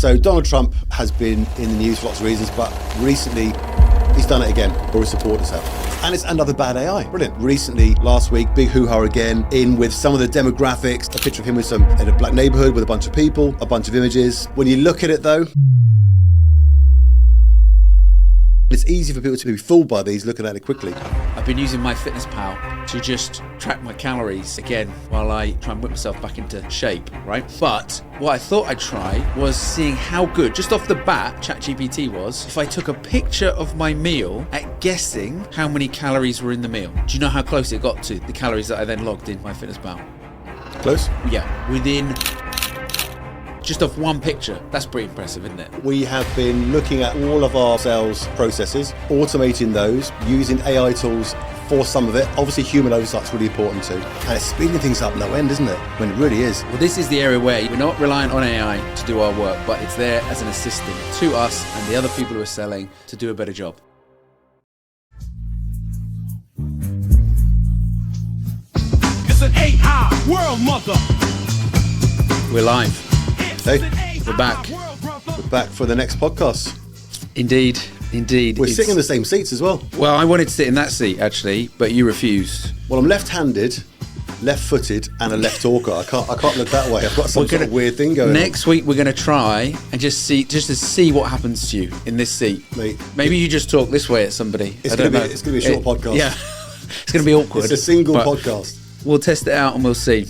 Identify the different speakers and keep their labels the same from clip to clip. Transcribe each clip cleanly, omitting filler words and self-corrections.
Speaker 1: So Donald Trump has been in the news for lots of reasons, but recently he's done it again, or his supporters have. And it's another bad AI. Brilliant. Recently, last week, big hoo-ha again, in with some of the demographics, a picture of him with in a black neighborhood with a bunch of people, a bunch of images. When you look at it though, it's easy for people to be fooled by these looking at it quickly.
Speaker 2: I've been using MyFitnessPal to just track my calories again while I try and whip myself back into shape, right? But what I thought I'd try was seeing how good, just off the bat, ChatGPT was, if I took a picture of my meal at guessing how many calories were in the meal. Do you know how close it got to the calories that I then logged in MyFitnessPal?
Speaker 1: Close?
Speaker 2: Yeah, within just off one picture. That's pretty impressive, isn't it?
Speaker 1: We have been looking at all of our sales processes, automating those, using AI tools for some of it. Obviously, human oversight's really important too. And it's speeding things up no end, isn't it? When it really is.
Speaker 2: Well, this is the area where we're not reliant on AI to do our work, but it's there as an assistant to us and the other people who are selling to do a better job.
Speaker 3: It's an AI world, mother.
Speaker 2: We're live.
Speaker 1: Hey,
Speaker 2: We're back.
Speaker 1: we're back for the next podcast.
Speaker 2: Indeed.
Speaker 1: We're sitting in the same seats as well.
Speaker 2: Well, I wanted to sit in that seat, actually, but you refused.
Speaker 1: Well, I'm left-handed, left-footed, and a left talker. I can't look that way. I've got some sort of weird thing going on.
Speaker 2: Next week, we're going to try and just to see what happens to you in this seat.
Speaker 1: Mate,
Speaker 2: Maybe you just talk this way at somebody.
Speaker 1: It's going to be a short podcast.
Speaker 2: Yeah, it's going to be awkward.
Speaker 1: It's a single podcast.
Speaker 2: We'll test it out and we'll see.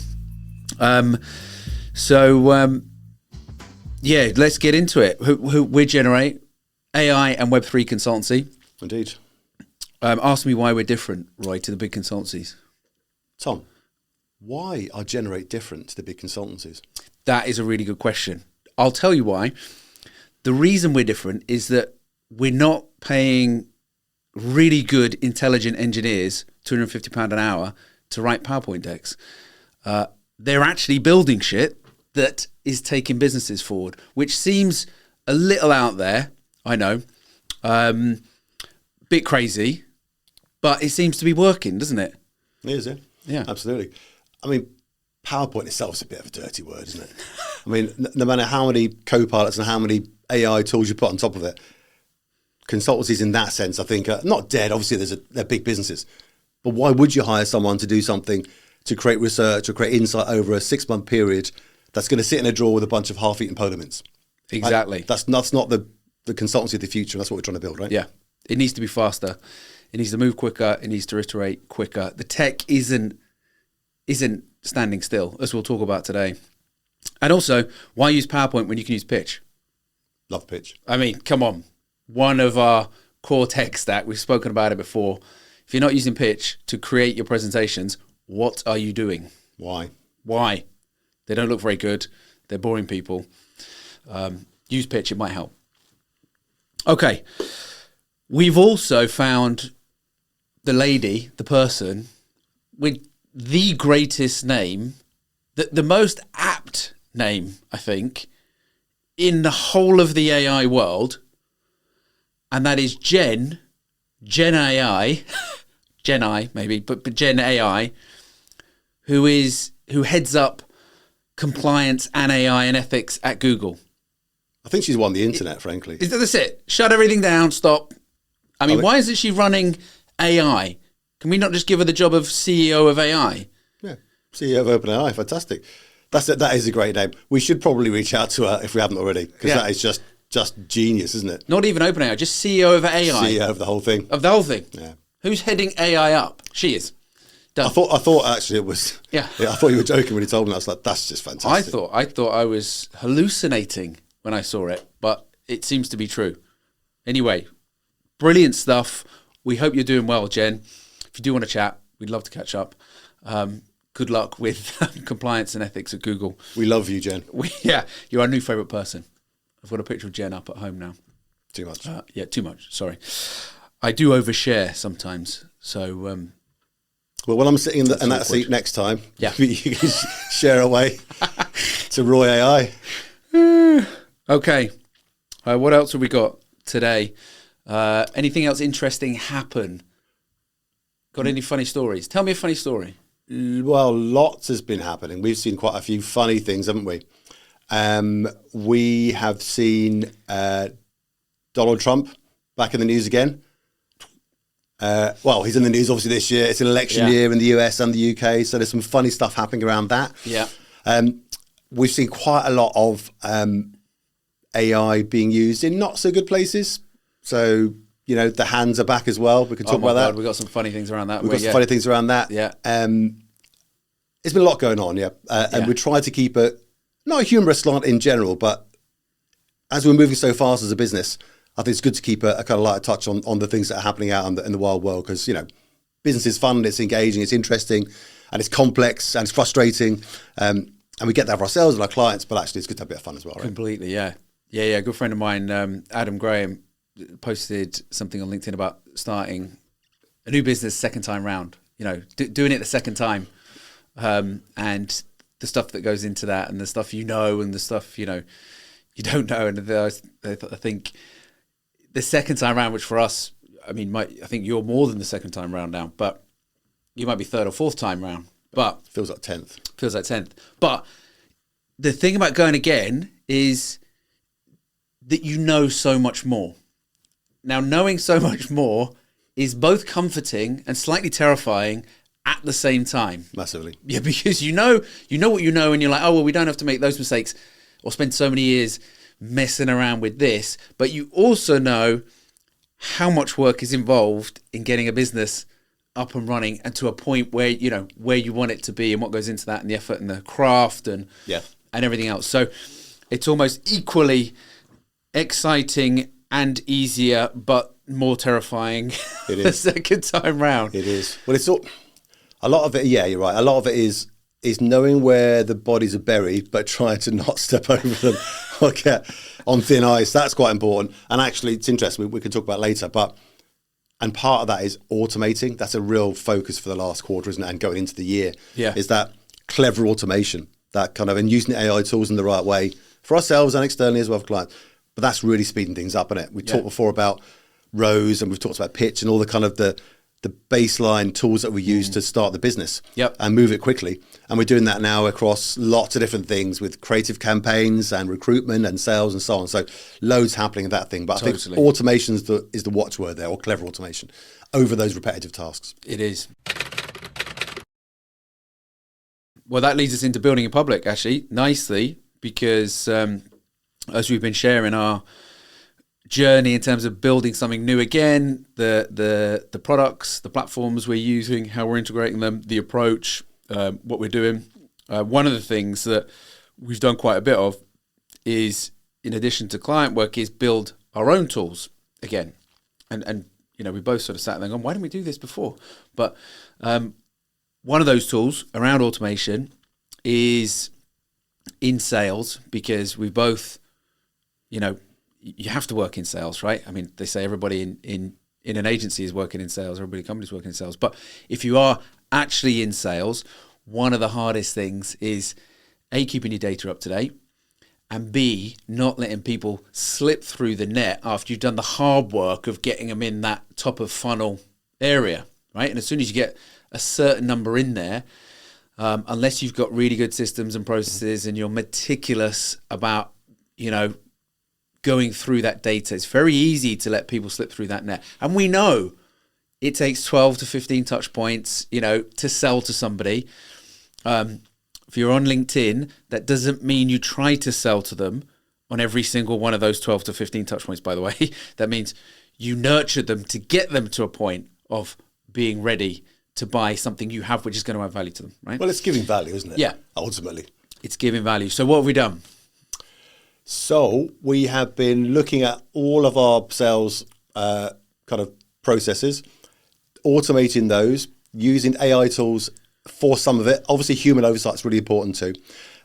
Speaker 2: Yeah, let's get into it. Who we generate AI and Web3 consultancy.
Speaker 1: Indeed.
Speaker 2: Ask me why we're different, Roy, to the big consultancies.
Speaker 1: Tom, why are Generate different to the big consultancies?
Speaker 2: That is a really good question. I'll tell you why. The reason we're different is that we're not paying really good, intelligent engineers £250 an hour to write PowerPoint decks. They're actually building shit that is taking businesses forward, which seems a little out there, I know, bit crazy, but it seems to be working, doesn't it?
Speaker 1: It is, yeah.
Speaker 2: Yeah.
Speaker 1: Absolutely. I mean, PowerPoint itself is a bit of a dirty word, isn't it? I mean, no matter how many co-pilots and how many AI tools you put on top of it, consultancies in that sense, I think, are not dead. Obviously, they're big businesses. But why would you hire someone to do something, to create research or create insight over a 6-month period that's going to sit in a drawer with a bunch of half-eaten polar mints?
Speaker 2: Exactly.
Speaker 1: That's not the consultancy of the future. That's what we're trying to build, right?
Speaker 2: Yeah. It needs to be faster. It needs to move quicker. It needs to iterate quicker. The tech isn't standing still, as we'll talk about today. And also, why use PowerPoint when you can use Pitch?
Speaker 1: Love Pitch.
Speaker 2: I mean, come on. One of our core tech stack, we've spoken about it before. If you're not using Pitch to create your presentations, what are you doing?
Speaker 1: Why?
Speaker 2: They don't look very good. They're boring people. Use Pitch, it might help. Okay. We've also found the person with the greatest name, the most apt name, I think, in the whole of the AI world, and that is Gen AI, Gen I maybe, but Gen AI, who heads up compliance and AI and ethics at Google.
Speaker 1: I think she's won the internet, frankly.
Speaker 2: That's it. Shut everything down. Stop. I mean, why isn't she running AI? Can we not just give her the job of CEO of AI?
Speaker 1: Yeah, CEO of OpenAI. Fantastic. That is a great name. We should probably reach out to her if we haven't already, because that is just genius, isn't it?
Speaker 2: Not even OpenAI, just CEO of AI.
Speaker 1: CEO of the whole thing.
Speaker 2: Of the whole thing.
Speaker 1: Yeah.
Speaker 2: Who's heading AI up? She is. Done.
Speaker 1: I thought actually it was.
Speaker 2: Yeah.
Speaker 1: I thought you were joking when you told me that. I was like, that's just fantastic.
Speaker 2: I thought I was hallucinating when I saw it, but it seems to be true. Anyway, brilliant stuff. We hope you're doing well, Jen. If you do want to chat, we'd love to catch up. Good luck with compliance and ethics at Google.
Speaker 1: We love you, Jen.
Speaker 2: You're our new favourite person. I've got a picture of Jen up at home now.
Speaker 1: Too much.
Speaker 2: Too much. Sorry. I do overshare sometimes. So,
Speaker 1: well, when I'm sitting in that seat next time,
Speaker 2: yeah,
Speaker 1: you can share away to Roy AI.
Speaker 2: Okay. What else have we got today? Anything else interesting happen? Got any funny stories? Tell me a funny story.
Speaker 1: Well, lots has been happening. We've seen quite a few funny things, haven't we? We have seen Donald Trump back in the news again. Well, he's in the news obviously this year. It's an election year in the US and the UK, so there's some funny stuff happening around that.
Speaker 2: Yeah.
Speaker 1: We've seen quite a lot of AI being used in not so good places. So, you know, the hands are back as well. We can talk about that.
Speaker 2: We've got some funny things around that.
Speaker 1: We've got some funny things around that.
Speaker 2: Yeah.
Speaker 1: It's been a lot going on, and we try to keep it, not a humorous slant in general, but as we're moving so fast as a business, I think it's good to keep a kind of light touch on the things that are happening out in the wild world, because, you know, business is fun, it's engaging, it's interesting, and it's complex, and it's frustrating, and we get that for ourselves and our clients, but actually it's good to have a bit of fun as well, right?
Speaker 2: Completely, yeah. A good friend of mine, Adam Graham, posted something on LinkedIn about starting a new business second time round, you know, doing it the second time, and the stuff that goes into that, and the stuff you know, and the stuff, you know, you don't know. And I think the second time round, which for us, I mean, I think you're more than the second time round now, but you might be third or fourth time round, but
Speaker 1: feels like 10th.
Speaker 2: Feels like 10th. But the thing about going again is that you know so much more. Now, knowing so much more is both comforting and slightly terrifying at the same time.
Speaker 1: Massively.
Speaker 2: Yeah, because you know what you know, and you're like, oh, well, we don't have to make those mistakes or spend so many years messing around with this. But you also know how much work is involved in getting a business up and running and to a point where, you know, where you want it to be and what goes into that and the effort and the craft and everything else. So it's almost equally exciting and easier, but more terrifying the second time round.
Speaker 1: It is. Well, it's all, a lot of it, yeah, you're right. A lot of it is knowing where the bodies are buried, but trying to not step over them or get on thin ice. That's quite important. And actually, it's interesting. We can talk about it later, and part of that is automating. That's a real focus for the last quarter, isn't it? And going into the year, is that clever automation, that kind of, and using AI tools in the right way for ourselves and externally as well for clients. But that's really speeding things up, isn't it? We talked before about rows, and we've talked about pitch and all the kind of the baseline tools that we use to start the business and move it quickly. And we're doing that now across lots of different things with creative campaigns and recruitment and sales and so on. So loads happening in that thing. But I think automation is the watchword there, or clever automation, over those repetitive tasks.
Speaker 2: It is. Well, that leads us into building in public, actually, nicely, because as we've been sharing our journey in terms of building something new again, the products, the platforms we're using, how we're integrating them, the approach, what we're doing. One of the things that we've done quite a bit of is, in addition to client work, is build our own tools again. And you know, we both sort of sat there going, why didn't we do this before? But one of those tools around automation is in sales, because we both, you know, you have to work in sales, right? I mean, they say everybody in an agency is working in sales, everybody in companies working in sales. But if you are actually in sales, one of the hardest things is A, keeping your data up to date, and B, not letting people slip through the net after you've done the hard work of getting them in that top of funnel area, right? And as soon as you get a certain number in there, unless you've got really good systems and processes and you're meticulous about, you know, going through that data, it's very easy to let people slip through that net. And we know it takes 12 to 15 touch points, you know, to sell to somebody. If you're on LinkedIn, that doesn't mean you try to sell to them on every single one of those 12 to 15 touch points, by the way. That means you nurture them to get them to a point of being ready to buy something you have, which is going to add value to them, right?
Speaker 1: Well, it's giving value, isn't it?
Speaker 2: Yeah.
Speaker 1: Ultimately.
Speaker 2: It's giving value. So what have we done?
Speaker 1: So we have been looking at all of our sales kind of processes, automating those, using AI tools for some of it. Obviously, human oversight is really important too.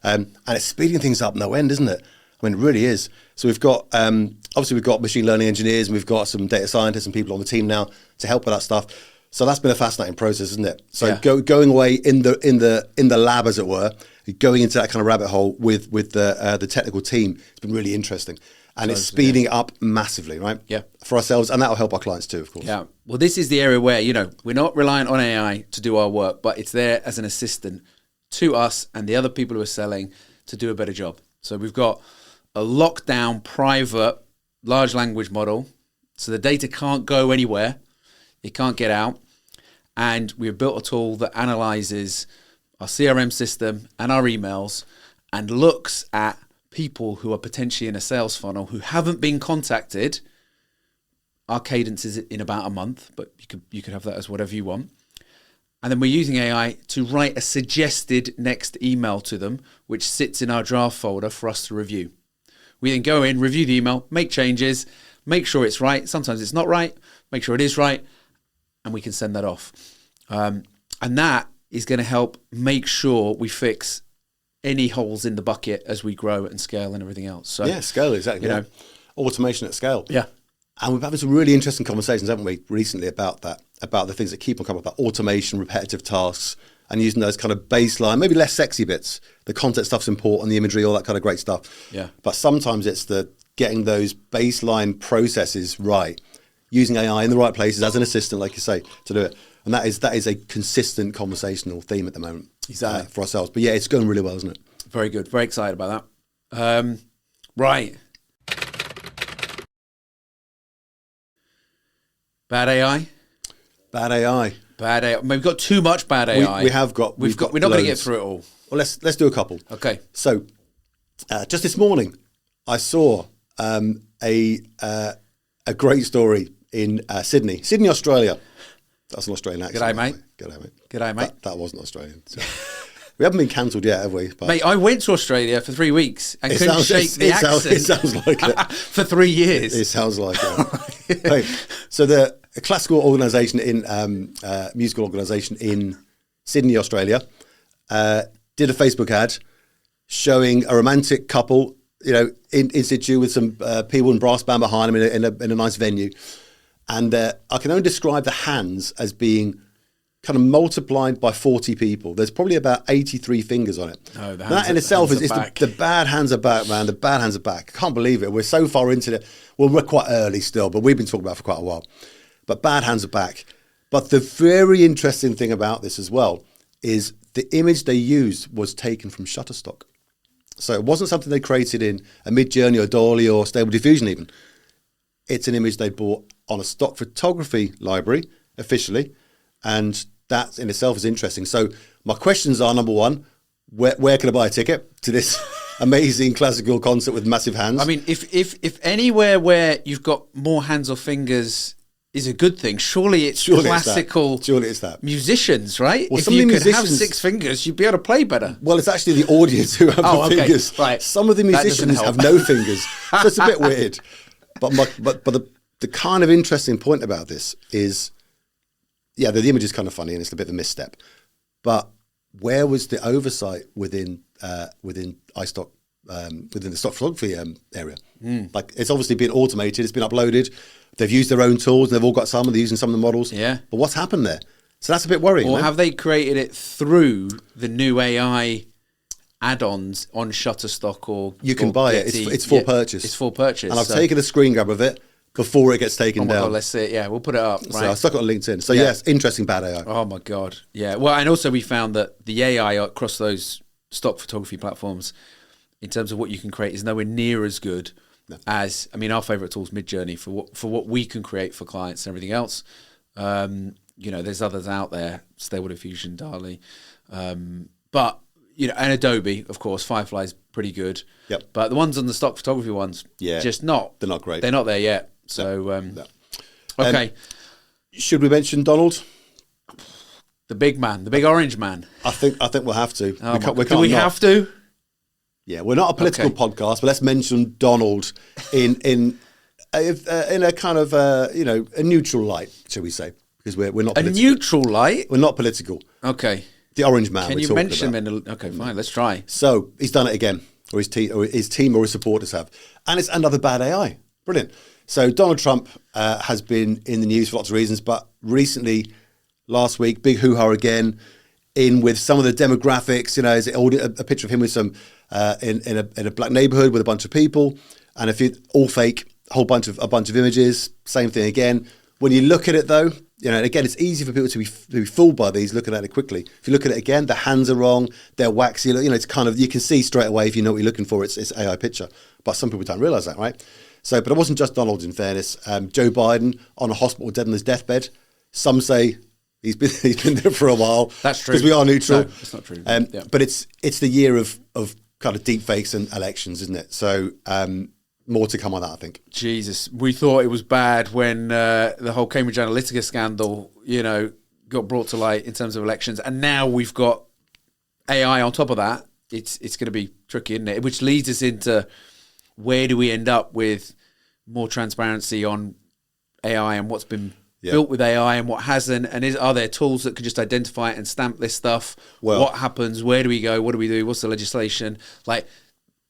Speaker 1: And it's speeding things up no end, isn't it? I mean, it really is. So we've got, obviously we've got machine learning engineers, and we've got some data scientists and people on the team now to help with that stuff. So that's been a fascinating process, isn't it? So going away in the lab, as it were, going into that kind of rabbit hole with the technical team, it's been really interesting. And it's speeding up massively, right? Yeah. For ourselves, and that'll help our clients too, of course.
Speaker 2: Yeah. Well, this is the area where, you know, we're not reliant on AI to do our work, but it's there as an assistant to us and the other people who are selling to do a better job. So we've got a lockdown private large language model. So the data can't go anywhere. It can't get out. And we've built a tool that analyzes our CRM system and our emails and looks at people who are potentially in a sales funnel who haven't been contacted. Our cadence is in about a month, but you could have that as whatever you want. And then we're using AI to write a suggested next email to them, which sits in our draft folder for us to review. We then go in, review the email, make changes, make sure it's right. Sometimes it's not right, make sure it is right, and we can send that off. And that is going to help make sure we fix any holes in the bucket as we grow and scale and everything else. So
Speaker 1: yeah, scale, exactly.
Speaker 2: You know,
Speaker 1: automation at scale.
Speaker 2: Yeah.
Speaker 1: And we've had some really interesting conversations, haven't we, recently about that, about the things that keep on coming up, about automation, repetitive tasks, and using those kind of baseline, maybe less sexy bits. The content stuff's important, the imagery, all that kind of great stuff.
Speaker 2: Yeah.
Speaker 1: But sometimes it's the getting those baseline processes right, using AI in the right places as an assistant, like you say, to do it. And that is a consistent conversational theme at the moment.
Speaker 2: Exactly.
Speaker 1: For ourselves. But yeah, it's going really well, isn't it?
Speaker 2: Very good. Very excited about that. Right. Bad AI?
Speaker 1: Bad AI.
Speaker 2: Bad AI. We've got too much bad AI.
Speaker 1: We have got.
Speaker 2: We're not going to get through it all.
Speaker 1: Well, let's do a couple.
Speaker 2: Okay.
Speaker 1: So, just this morning, I saw a great story in Sydney, Australia. That's an Australian accent.
Speaker 2: G'day, mate.
Speaker 1: G'day, mate.
Speaker 2: G'day, mate.
Speaker 1: That wasn't Australian. So. We haven't been cancelled yet, have we? But
Speaker 2: mate, I went to Australia for 3 weeks and couldn't shake the accent.
Speaker 1: It sounds like it.
Speaker 2: For 3 years.
Speaker 1: It sounds like it. Hey, so the classical organisation musical organisation in Sydney, Australia, did a Facebook ad showing a romantic couple, in situ with some people and brass band behind them in a nice venue. And I can only describe the hands as being kind of multiplied by 40 people. There's probably about 83 fingers on it.
Speaker 2: Oh,
Speaker 1: that in itself is the bad hands are back, man. The bad hands are back. I can't believe it. We're so far into it. Well, we're quite early still, but we've been talking about it for quite a while. But bad hands are back. But the very interesting thing about this as well is the image they used was taken from Shutterstock. So it wasn't something they created in a Midjourney or Dolly or Stable Diffusion even. It's an image they bought on a stock photography library officially, and that in itself is interesting. So my questions are, number one, where can I buy a ticket to this amazing classical concert with massive hands?
Speaker 2: I mean, if anywhere where you've got more hands or fingers is a good thing, surely it's classical musicians, right?
Speaker 1: Well,
Speaker 2: if you could have 6 fingers, you'd be able to play better.
Speaker 1: Well, it's actually the audience who have the fingers.
Speaker 2: Right.
Speaker 1: Some of the musicians have no fingers. So it's a bit weird. But the kind of interesting point about this is, yeah, the image is kind of funny and it's a bit of a misstep. But where was the oversight within iStock, within the stock photography area? Like, it's obviously been automated, it's been uploaded. They've used their own tools. They've all got some. They're using some of the models.
Speaker 2: Yeah.
Speaker 1: But what's happened there? So that's a bit worrying.
Speaker 2: Or have they created it through the new AI add-ons on Shutterstock or
Speaker 1: you can buy it. It's for purchase.
Speaker 2: It's for purchase.
Speaker 1: And I've taken a screen grab of it before it gets taken down.
Speaker 2: God, let's see it. Yeah, we'll put it up. Right.
Speaker 1: So I've stuck it on LinkedIn. So yes, interesting bad AI.
Speaker 2: Oh my God. Yeah. Well, and also we found that the AI across those stock photography platforms, in terms of what you can create, is nowhere near as good as, I mean, our favorite tool is Midjourney for what we can create for clients and everything else. There's others out there, Stable Diffusion, DALL-E, but and Adobe, of course. Firefly's pretty good.
Speaker 1: Yep.
Speaker 2: But the ones on the stock photography ones, just not.
Speaker 1: They're not great.
Speaker 2: They're not there yet. So, okay.
Speaker 1: Should we mention Donald?
Speaker 2: The big man, the big orange man.
Speaker 1: I think we'll have to.
Speaker 2: Do we have to?
Speaker 1: Yeah, we're not a political podcast, but let's mention Donald in a kind of a neutral light, shall we say? Because we're not political.
Speaker 2: A neutral light.
Speaker 1: We're not political.
Speaker 2: Okay.
Speaker 1: The orange man.
Speaker 2: Can you mention him? Okay, fine. Let's try.
Speaker 1: So he's done it again, or his team or his supporters have, and it's another bad AI. Brilliant. So Donald Trump has been in the news for lots of reasons, but recently, last week, big hoo-ha again, in with some of the demographics. Is it a picture of him with some in a black neighborhood with a bunch of people, and all fake, a bunch of images. Same thing again. When you look at it though, You know, and again, it's easy for people to be fooled by these looking at it quickly. If you look at it again, the hands are wrong, they're waxy. You know, it's kind of, you can see straight away if you know what you're looking for. It's AI picture, but some people don't realise that, right? So, but it wasn't just Donald. In fairness, Joe Biden on a hospital dead on his deathbed. Some say he's been there for a while.
Speaker 2: That's true
Speaker 1: because we are neutral.
Speaker 2: No, it's not true.
Speaker 1: But it's the year of kind of deep fakes and elections, isn't it? So. More to come on that, I think.
Speaker 2: Jesus, we thought it was bad when the whole Cambridge Analytica scandal, you know, got brought to light in terms of elections, and now we've got AI on top of that. It's going to be tricky, isn't it? Which leads us into where do we end up with more transparency on AI and what's been built with AI and what hasn't, and are there tools that can just identify it and stamp this stuff? Well, what happens? Where do we go? What do we do? What's the legislation? Like,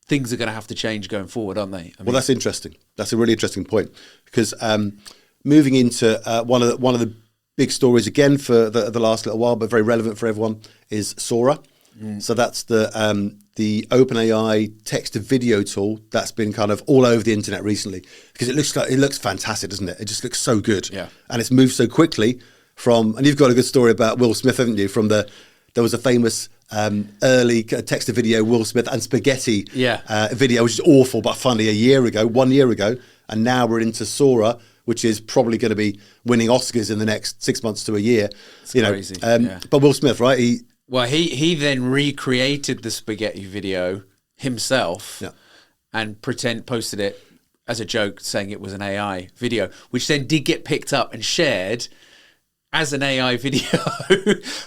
Speaker 2: things are going to have to change going forward, aren't they?
Speaker 1: Well, that's interesting. That's a really interesting point, because moving into one of the big stories again for the last little while, but very relevant for everyone, is Sora. So that's the OpenAI text to video tool that's been kind of all over the internet recently, because it looks fantastic, doesn't it? It just looks so good, and it's moved so quickly from. And you've got a good story about Will Smith, haven't you? There was a famous early text to video Will Smith and spaghetti video, which is awful but funny 1 year ago, and now we're into Sora, which is probably going to be winning Oscars in the next 6 months to a year. It's crazy. But Will Smith, right?
Speaker 2: He then recreated the spaghetti video himself and posted it as a joke, saying it was an AI video, which then did get picked up and shared as an AI video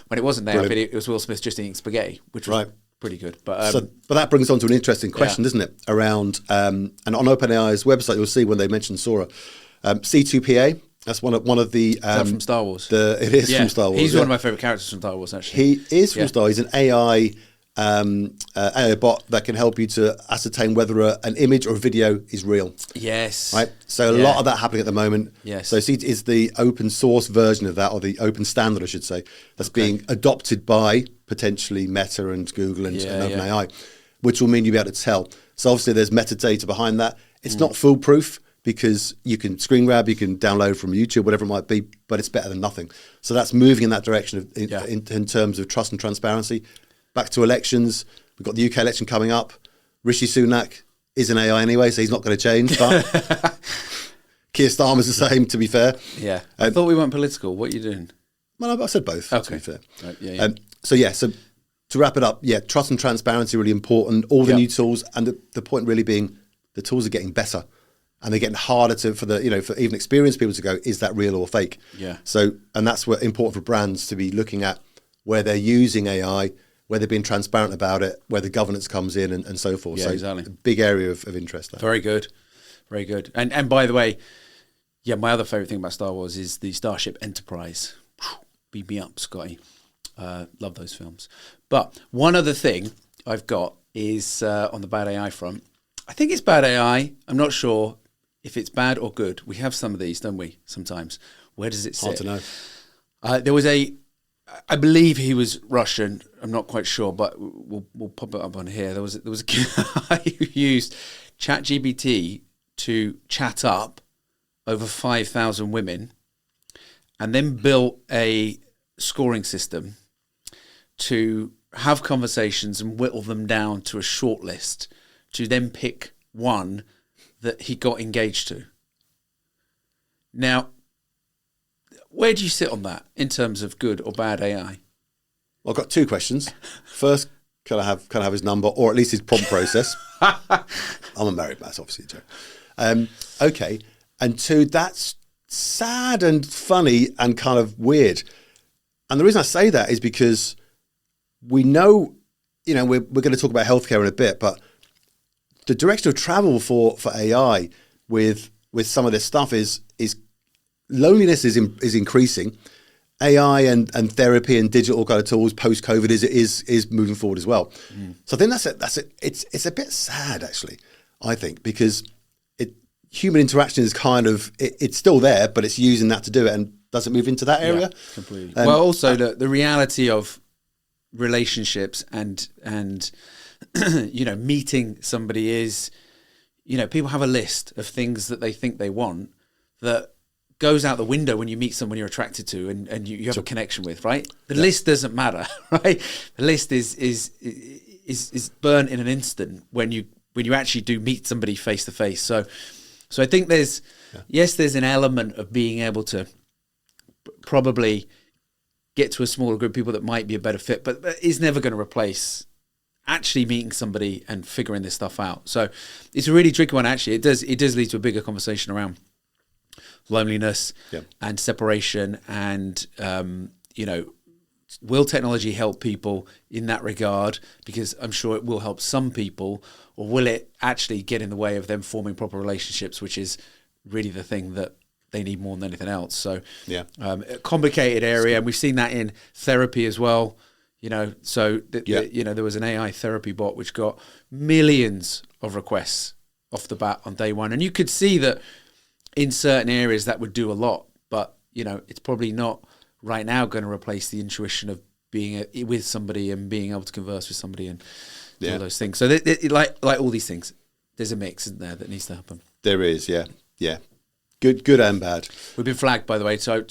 Speaker 2: when it wasn't an AI video. It was Will Smith just eating spaghetti, which was pretty good. But
Speaker 1: that brings on to an interesting question, doesn't it? Around and on OpenAI's website, you'll see when they mention Sora, C2PA. That's one of the.
Speaker 2: Is that from Star Wars?
Speaker 1: It is from Star Wars.
Speaker 2: He's one of my favourite characters from Star Wars, actually.
Speaker 1: He is from Star Wars. He's an AI bot that can help you to ascertain whether an image or a video is real.
Speaker 2: Yes.
Speaker 1: Right. So a lot of that happening at the moment.
Speaker 2: Yes.
Speaker 1: So C is the open source version of that, or the open standard, I should say, that's being adopted by potentially Meta and Google and OpenAI, which will mean you'll be able to tell. So obviously there's metadata behind that. It's not foolproof, because you can screen grab, you can download from YouTube, whatever it might be, but it's better than nothing. So that's moving in that direction in terms of trust and transparency. Back to elections, we've got the UK election coming up. Rishi Sunak is an AI anyway, so he's not going to change. But Keir Starmer's the same, to be fair.
Speaker 2: Yeah. I thought we weren't political. What are you doing?
Speaker 1: Well, I said both, to be fair.
Speaker 2: Right,
Speaker 1: So to wrap it up, trust and transparency are really important. All the new tools, and the point really being the tools are getting better. And they're getting harder for even experienced people to go, is that real or fake?
Speaker 2: Yeah.
Speaker 1: So, and that's what important for brands to be looking at, where they're using AI, where they're being transparent about it, where the governance comes in, and so forth.
Speaker 2: Yeah,
Speaker 1: so
Speaker 2: exactly.
Speaker 1: A big area of interest there.
Speaker 2: Very good. Very good. And by the way, my other favourite thing about Star Wars is the Starship Enterprise. Beat me up, Scotty. Love those films. But one other thing I've got is on the bad AI front. I think it's bad AI. I'm not sure if it's bad or good. We have some of these, don't we, sometimes? Where does it sit?
Speaker 1: Hard to know.
Speaker 2: There was I believe he was Russian. I'm not quite sure, but we'll pop it up on here. There was a guy who used ChatGPT to chat up over 5,000 women, and then built a scoring system to have conversations and whittle them down to a short list to then pick one that he got engaged to. Now, where do you sit on that in terms of good or bad AI?
Speaker 1: Well, I've got two questions. First, can I have his number, or at least his prompt process? I'm a married man, obviously, Joe. Okay. And two, that's sad and funny and kind of weird. And the reason I say that is because we know, we're going to talk about healthcare in a bit, but the direction of travel for AI with some of this stuff is loneliness is increasing. AI and therapy and digital kind of tools post COVID is moving forward as well. So I think that's it. It's a bit sad, actually, I think, because human interaction is kind of it's still there, but it's using that to do it, and doesn't move into that area.
Speaker 2: Completely. Well, also the reality of relationships and meeting somebody is, people have a list of things that they think they want that goes out the window when you meet someone you're attracted to and you have a connection with, right? The list doesn't matter, right? The list is burnt in an instant when you actually do meet somebody face to face. So I think there's an element of being able to probably get to a smaller group of people that might be a better fit, but is never going to replace actually meeting somebody and figuring this stuff out. So it's a really tricky one. Actually, it does lead to a bigger conversation around loneliness and separation, and will technology help people in that regard? Because I'm sure it will help some people, or will it actually get in the way of them forming proper relationships, which is really the thing that they need more than anything else. So a complicated area, and we've seen that in therapy as well. There was an AI therapy bot which got millions of requests off the bat on day one, and you could see that in certain areas that would do a lot, but it's probably not right now going to replace the intuition of being with somebody and being able to converse with somebody and do all those things. So like all these things, there's a mix, isn't there, that needs to happen. There
Speaker 1: is, yeah. Good and bad.
Speaker 2: We've been flagged, by the way, so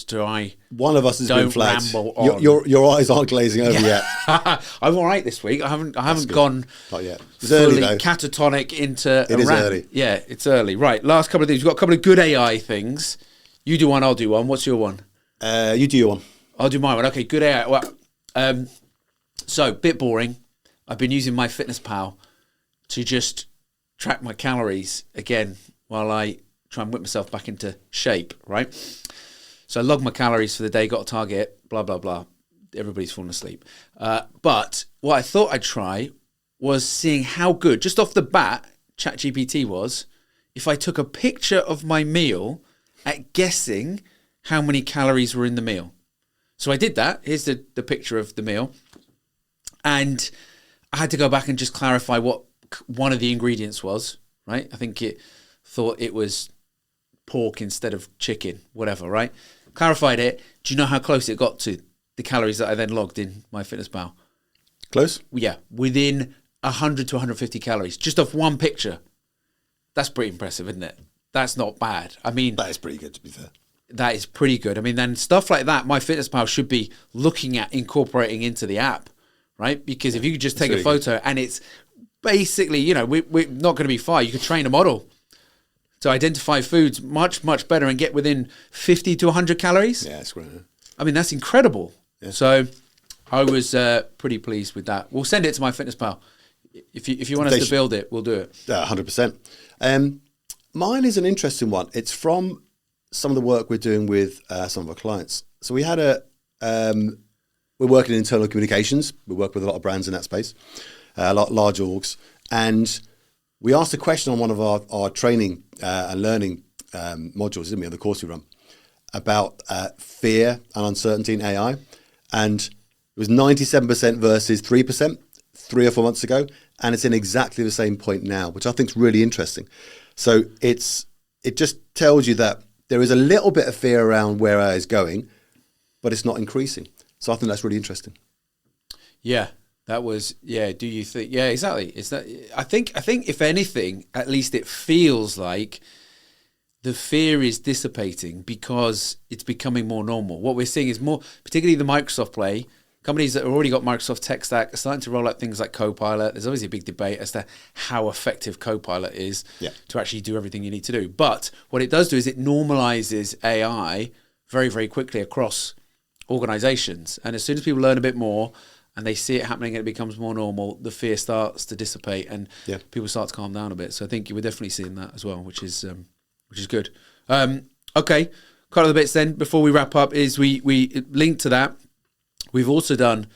Speaker 1: one of us has been flagged.
Speaker 2: Ramble on.
Speaker 1: Your eyes aren't glazing over yet.
Speaker 2: I'm all right this week. I haven't gone
Speaker 1: not yet. It's
Speaker 2: fully
Speaker 1: early, though.
Speaker 2: catatonic into
Speaker 1: It is early.
Speaker 2: Yeah, it's early. Right, last couple of things. We've got a couple of good AI things. You do one, I'll do one. What's your one?
Speaker 1: You do your one.
Speaker 2: I'll do my one. Okay, good AI. Well, so bit boring. I've been using MyFitnessPal to just track my calories again while I try and whip myself back into shape, right? So I log my calories for the day, got a target, blah, blah, blah. Everybody's falling asleep. But what I thought I'd try was seeing how good, just off the bat, ChatGPT was, if I took a picture of my meal at guessing how many calories were in the meal. So I did that. Here's the picture of the meal. And I had to go back and just clarify what one of the ingredients was, right? I think it thought it was pork instead of chicken, whatever, right? Clarified it. Do you know how close it got to the calories that I then logged in MyFitnessPal?
Speaker 1: Close?
Speaker 2: Yeah, within 100 to 150 calories, just off one picture. That's pretty impressive, isn't it? That's not bad. I mean,
Speaker 1: that is pretty good, to be fair.
Speaker 2: That is pretty good. I mean, then stuff like that, MyFitnessPal should be looking at incorporating into the app, right? Because if you could just take a photo and it's basically, we're not going to be far. You could train a model to identify foods much, much better and get within 50 to 100 calories.
Speaker 1: Yeah, that's great.
Speaker 2: I mean, that's incredible. Yeah. So I was pretty pleased with that. We'll send it to MyFitnessPal. If you want us to build it, we'll do it.
Speaker 1: 100%. Mine is an interesting one. It's from some of the work we're doing with some of our clients. So we had we're working in internal communications. We work with a lot of brands in that space, a lot large orgs. And we asked a question on one of our training and learning modules, didn't we, on the course we run, about fear and uncertainty in AI. And it was 97% versus 3% 3 or 4 months ago. And it's in exactly the same point now, which I think is really interesting. So it just tells you that there is a little bit of fear around where AI is going, but it's not increasing. So I think that's really interesting.
Speaker 2: Yeah, that was, do you think, exactly. Is that, I think if anything, at least it feels like the fear is dissipating because it's becoming more normal. What we're seeing is more, particularly the Microsoft play, companies that have already got Microsoft tech stack are starting to roll out things like Copilot. There's obviously a big debate as to how effective Copilot is to actually do everything you need to do. But what it does do is it normalizes AI very, very quickly across organizations. And as soon as people learn a bit more and they see it happening and it becomes more normal, the fear starts to dissipate and people start to calm down a bit. So I think we're definitely seeing that as well, which is good. Okay, couple of the bits then before we wrap up is we link to that. We've also done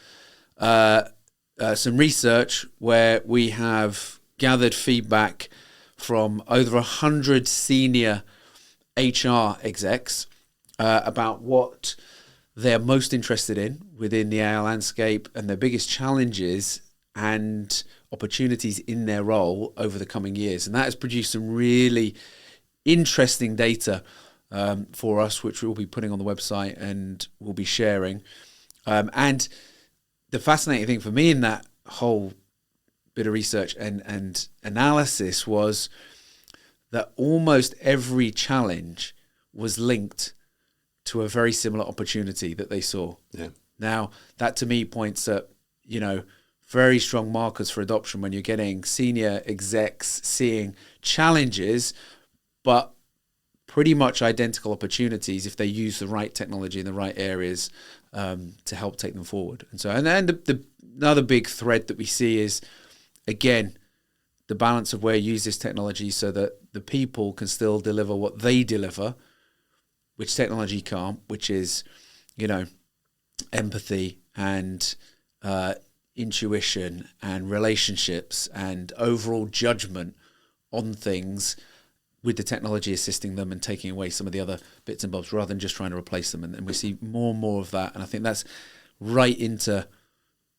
Speaker 2: some research where we have gathered feedback from over 100 senior HR execs about what they're most interested in within the AI landscape and their biggest challenges and opportunities in their role over the coming years. And that has produced some really interesting data for us, which we'll be putting on the website and we'll be sharing. And the fascinating thing for me in that whole bit of research and analysis was that almost every challenge was linked to a very similar opportunity that they saw.
Speaker 1: Yeah.
Speaker 2: Now, that to me points at, very strong markers for adoption when you're getting senior execs seeing challenges, but pretty much identical opportunities if they use the right technology in the right areas to help take them forward. And so, and then the another big thread that we see is, again, the balance of where you use this technology so that the people can still deliver what they deliver, which technology can't, which is, empathy and intuition and relationships and overall judgment on things, with the technology assisting them and taking away some of the other bits and bobs rather than just trying to replace them. And we see more and more of that. And I think that's right into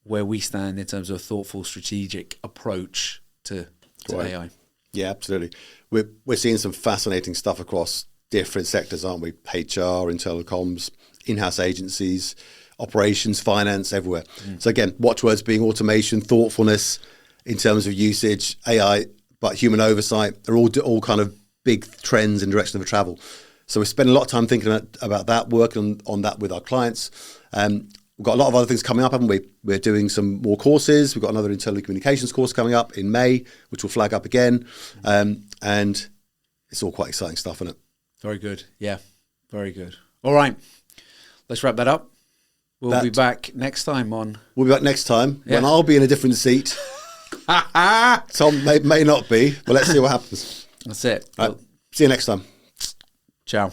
Speaker 2: where we stand in terms of a thoughtful, strategic approach to
Speaker 1: Right.
Speaker 2: AI.
Speaker 1: Yeah, absolutely. We're seeing some fascinating stuff across different sectors, aren't we? HR, internal comms, in-house agencies, operations, finance, everywhere. So again, watchwords being automation, thoughtfulness in terms of usage, AI, but human oversight are all kind of big trends in direction of travel. So we're spending a lot of time thinking about that, working on that with our clients. We've got a lot of other things coming up, haven't we? We're doing some more courses. We've got another internal communications course coming up in May, which will flag up again. And it's all quite exciting stuff, isn't it?
Speaker 2: Very good. Yeah, very good. All right, let's wrap that up. We'll be back next time on...
Speaker 1: We'll be back next time when I'll be in a different seat. Tom may not be, but let's see what happens.
Speaker 2: That's it.
Speaker 1: Right. See you next time.
Speaker 2: Ciao.